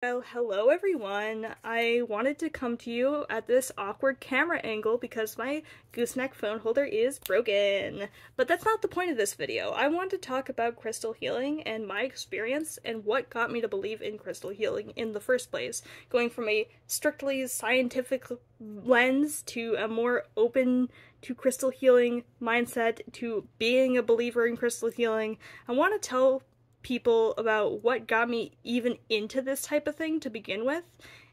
Well, hello everyone! I wanted to come to you at this awkward camera angle because my gooseneck phone holder is broken. But that's not the point of this video. I want to talk about crystal healing and my experience and what got me to believe in crystal healing in the first place. Going from a strictly scientific lens to a more open to crystal healing mindset to being a believer in crystal healing. I want to tell people about what got me even into this type of thing to begin with,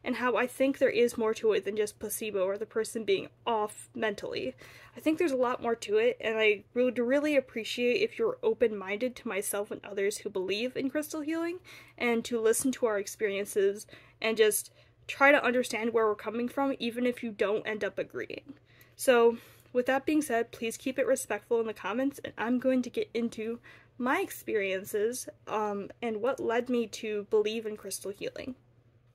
and how I think there is more to it than just placebo or the person being off mentally. I think there's a lot more to it, and I would really appreciate if you're open-minded to myself and others who believe in crystal healing, and to listen to our experiences and just try to understand where we're coming from, even if you don't end up agreeing. So, with that being said, please keep it respectful in the comments, and I'm going to get into my experiences and what led me to believe in crystal healing.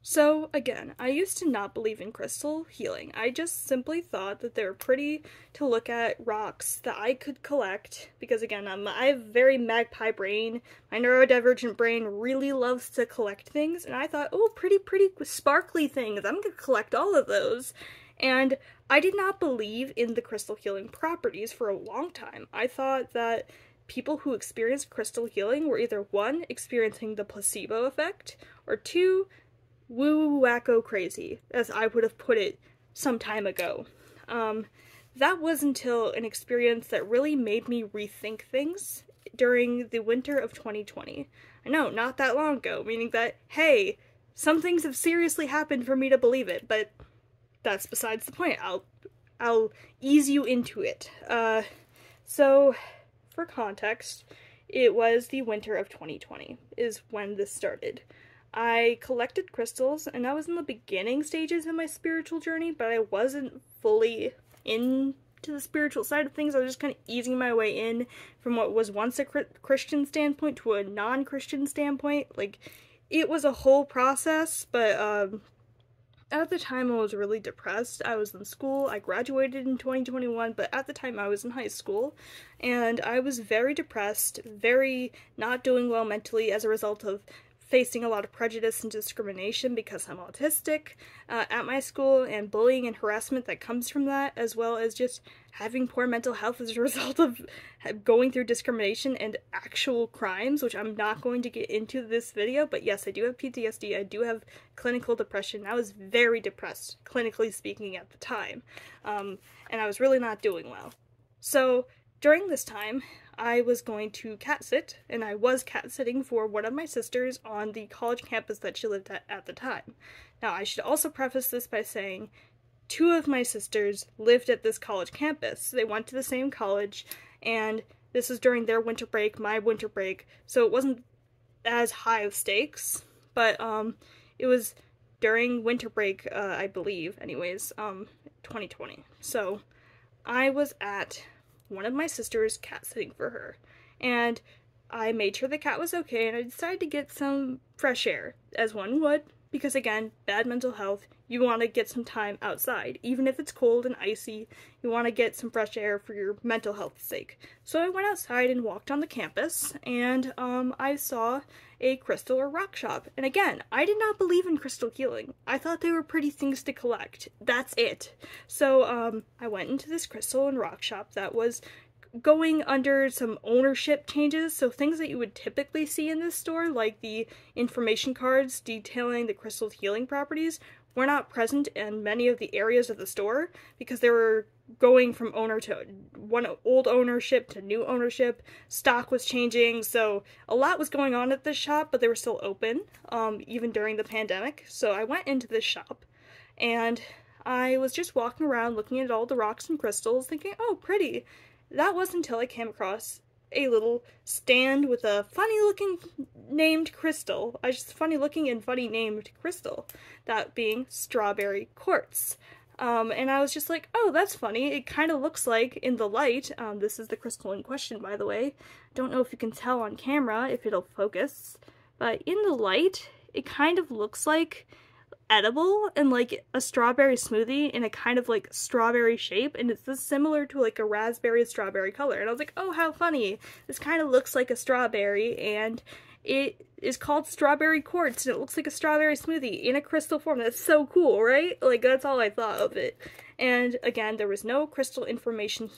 So again, I used to not believe in crystal healing. I just simply thought that they were pretty to look at rocks that I could collect, because again, I have a very magpie brain. My neurodivergent brain really loves to collect things, and I thought, oh, pretty sparkly things, I'm gonna collect all of those. And I did not believe in the crystal healing properties for a long time. I thought that people who experienced crystal healing were either 1, experiencing the placebo effect, or 2, woo wacko crazy, as I would have put it some time ago. That was until an experience that really made me rethink things during the winter of 2020. I know, not that long ago, meaning that, hey, some things have seriously happened for me to believe it, but that's besides the point. I'll ease you into it. So, for context, it was the winter of 2020 is when this started. I collected crystals, and I was in the beginning stages of my spiritual journey, but I wasn't fully into the spiritual side of things. I was just kind of easing my way in from what was once a Christian standpoint to a non-Christian standpoint. Like, it was a whole process, but at the time I was really depressed. I was in school. I graduated in 2021, but at the time I was in high school, and I was very depressed, very not doing well mentally as a result of facing a lot of prejudice and discrimination because I'm autistic at my school, and bullying and harassment that comes from that, as well as just having poor mental health as a result of going through discrimination and actual crimes, which I'm not going to get into this video, but yes, I do have PTSD, I do have clinical depression. I was very depressed, clinically speaking, at the time, and I was really not doing well. So, during this time, I was going to cat sit, and I was cat sitting for one of my sisters on the college campus that she lived at the time. Now, I should also preface this by saying 2 of my sisters lived at this college campus. They went to the same college, and this was during their winter break, my winter break, so it wasn't as high of stakes, but it was during winter break, I believe, anyways, 2020. So, I was at one of my sisters cat sitting for her, and I made sure the cat was okay, and I decided to get some fresh air, as one would, because again, bad mental health, you want to get some time outside. Even if it's cold and icy, you want to get some fresh air for your mental health's sake. So I went outside and walked on the campus, and I saw a crystal or rock shop. And again, I did not believe in crystal healing. I thought they were pretty things to collect. That's it. So I went into this crystal and rock shop that was going under some ownership changes, so things that you would typically see in this store, like the information cards detailing the crystal's healing properties, were not present in many of the areas of the store because they were going from old ownership to new ownership. Stock was changing, so a lot was going on at this shop, but they were still open, even during the pandemic. So I went into this shop, and I was just walking around looking at all the rocks and crystals, thinking, oh, pretty. That wasn't until I came across a little stand with a funny-looking named crystal. Funny-looking and funny-named crystal. That being strawberry quartz. And I was just like, oh, that's funny. It kind of looks like, in the light, this is the crystal in question, by the way. Don't know if you can tell on camera, if it'll focus, but in the light, it kind of looks like edible and like a strawberry smoothie in a kind of like strawberry shape, and it's similar to like a raspberry strawberry color. And I was like, oh, how funny. This kind of looks like a strawberry, and It is called strawberry quartz, and it looks like a strawberry smoothie in a crystal form. That's so cool, right? Like, that's all I thought of it. And again, there was no crystal information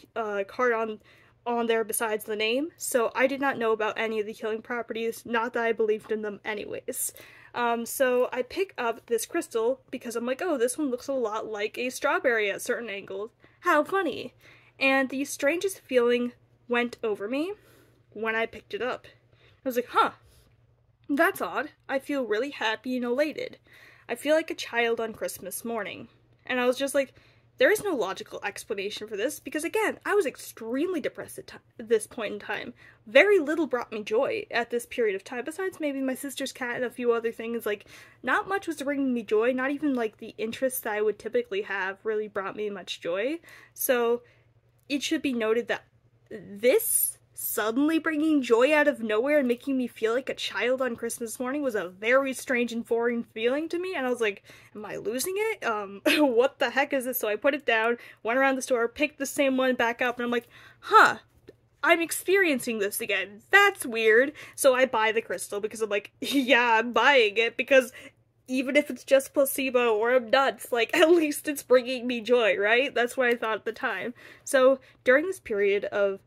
card on there besides the name, so I did not know about any of the healing properties, not that I believed in them anyways. So I pick up this crystal because I'm like, oh, this one looks a lot like a strawberry at certain angles. How funny. And the strangest feeling went over me when I picked it up. I was like, huh, that's odd. I feel really happy and elated. I feel like a child on Christmas morning. And I was just like, there is no logical explanation for this, because again, I was extremely depressed at this point in time. Very little brought me joy at this period of time, besides maybe my sister's cat and a few other things. Like, not much was bringing me joy, not even like the interests that I would typically have really brought me much joy. So, it should be noted that this suddenly bringing joy out of nowhere and making me feel like a child on Christmas morning was a very strange and foreign feeling to me, and I was like, am I losing it? What the heck is this? So I put it down, went around the store, picked the same one back up, and I'm like, huh, I'm experiencing this again. That's weird. So I buy the crystal because I'm like, yeah, I'm buying it because even if it's just placebo or I'm nuts, like, at least it's bringing me joy, right? That's what I thought at the time. So during this period of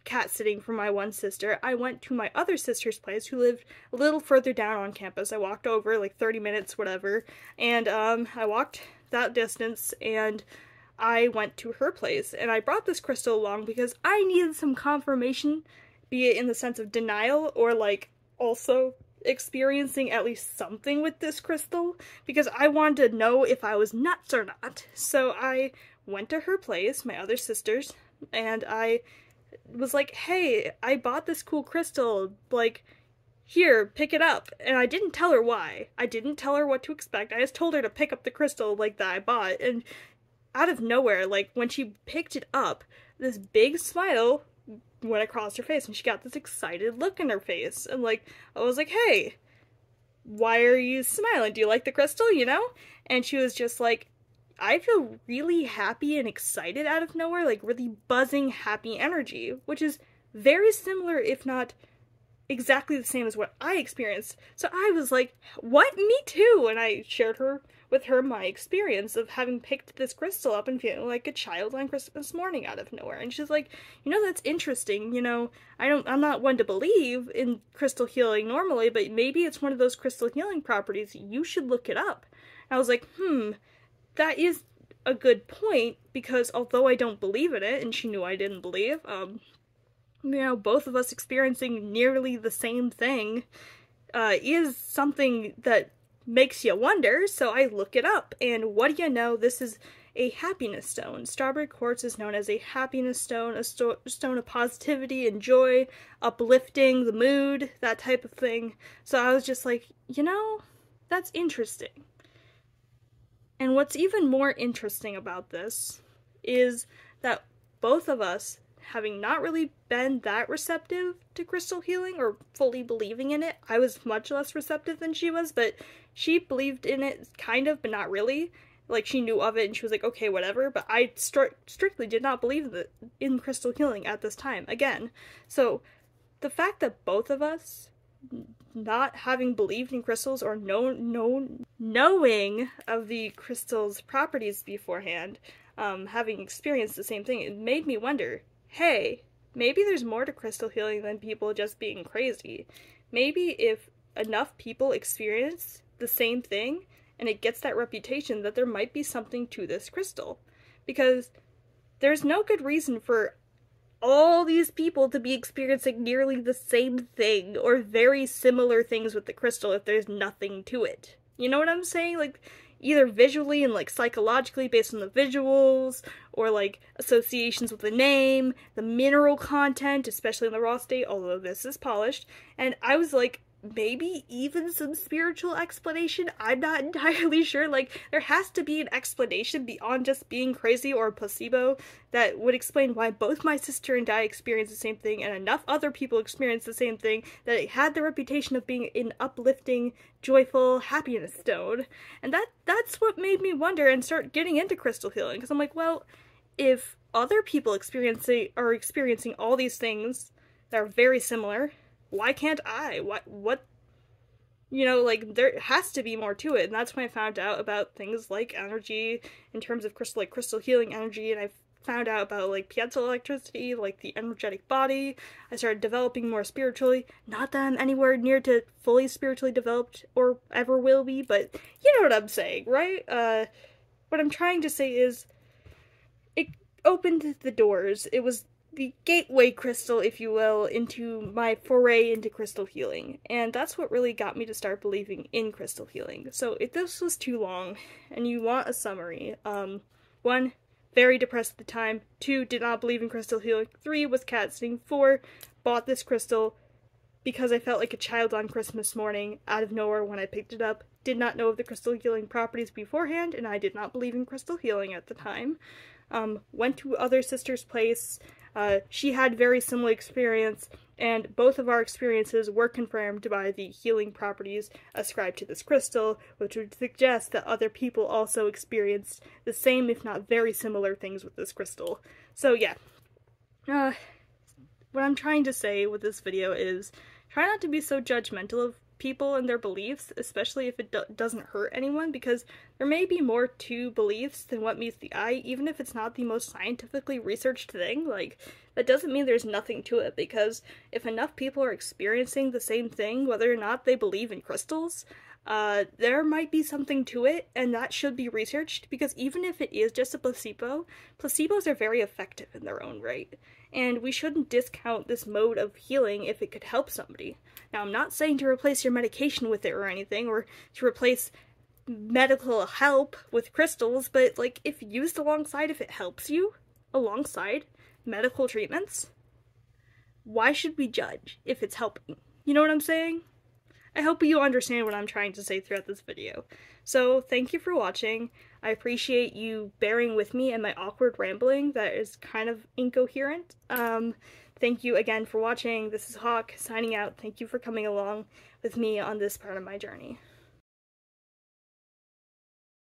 cat sitting for my one sister, I went to my other sister's place, who lived a little further down on campus. I walked over like 30 minutes, whatever, and I walked that distance and I went to her place, and I brought this crystal along because I needed some confirmation, be it in the sense of denial or like also experiencing at least something with this crystal, because I wanted to know if I was nuts or not. So I went to her place, my other sister's, and I was like, hey, I bought this cool crystal, like, here, pick it up. And I didn't tell her why. I didn't tell her what to expect. I just told her to pick up the crystal, like, that I bought. And out of nowhere, like, when she picked it up, this big smile went across her face, and she got this excited look in her face. And, like, I was like, hey, why are you smiling? Do you like the crystal, you know? And she was just like, I feel really happy and excited out of nowhere, like really buzzing, happy energy, which is very similar, if not exactly the same as what I experienced. So I was like, what? Me too! And I shared with her my experience of having picked this crystal up and feeling like a child on Christmas morning out of nowhere. And she's like, you know, that's interesting, you know, I'm not one to believe in crystal healing normally, but maybe it's one of those crystal healing properties, you should look it up. And I was like, that is a good point, because although I don't believe in it, and she knew I didn't believe, you know, both of us experiencing nearly the same thing, is something that makes you wonder, so I look it up, and what do you know, this is a happiness stone. Strawberry quartz is known as a happiness stone, a stone of positivity and joy, uplifting the mood, that type of thing. So I was just like, you know, that's interesting. And what's even more interesting about this is that both of us, having not really been that receptive to crystal healing or fully believing in it, I was much less receptive than she was, but she believed in it kind of, but not really. Like, she knew of it and she was like, okay, whatever, but I strictly did not believe in crystal healing at this time, again. So, the fact that both of us, not having believed in crystals or knowing of the crystal's properties beforehand, having experienced the same thing, it made me wonder, hey, maybe there's more to crystal healing than people just being crazy. Maybe if enough people experience the same thing, and it gets that reputation, that there might be something to this crystal. Because there's no good reason for all these people to be experiencing nearly the same thing or very similar things with the crystal if there's nothing to it. You know what I'm saying? Like, either visually and like psychologically based on the visuals, or like associations with the name, the mineral content, especially in the raw state, although this is polished. And I was like, maybe even some spiritual explanation? I'm not entirely sure. Like, there has to be an explanation beyond just being crazy or a placebo that would explain why both my sister and I experienced the same thing, and enough other people experienced the same thing, that it had the reputation of being an uplifting, joyful happiness stone. And that's what made me wonder and start getting into crystal healing, because I'm like, well, if other people are experiencing all these things that are very similar, why can't I? What? You know, like, there has to be more to it, and that's when I found out about things like energy in terms of crystal healing energy, and I found out about, like, piezoelectricity, like the energetic body. I started developing more spiritually. Not that I'm anywhere near to fully spiritually developed, or ever will be, but you know what I'm saying, right? What I'm trying to say is, it opened the doors. It was the gateway crystal, if you will, into my foray into crystal healing. And that's what really got me to start believing in crystal healing. So if this was too long, and you want a summary, 1, very depressed at the time. 2, did not believe in crystal healing. 3, was cat sitting. 4, bought this crystal because I felt like a child on Christmas morning, out of nowhere when I picked it up. Did not know of the crystal healing properties beforehand, and I did not believe in crystal healing at the time. Went to other sister's place. She had very similar experience, and both of our experiences were confirmed by the healing properties ascribed to this crystal, which would suggest that other people also experienced the same, if not very similar, things with this crystal. So yeah, what I'm trying to say with this video is, try not to be so judgmental of people and their beliefs, especially if it doesn't hurt anyone, because there may be more to beliefs than what meets the eye, even if it's not the most scientifically researched thing. Like, that doesn't mean there's nothing to it, because if enough people are experiencing the same thing, whether or not they believe in crystals, there might be something to it, and that should be researched, because even if it is just a placebo, placebos are very effective in their own right, and we shouldn't discount this mode of healing if it could help somebody. Now, I'm not saying to replace your medication with it or anything, or to replace medical help with crystals, but, like, if used alongside, if it helps you alongside medical treatments, why should we judge if it's helping? You know what I'm saying? I hope you understand what I'm trying to say throughout this video. So, thank you for watching. I appreciate you bearing with me and my awkward rambling that is kind of incoherent. Thank you again for watching. This is Hawk, signing out. Thank you for coming along with me on this part of my journey.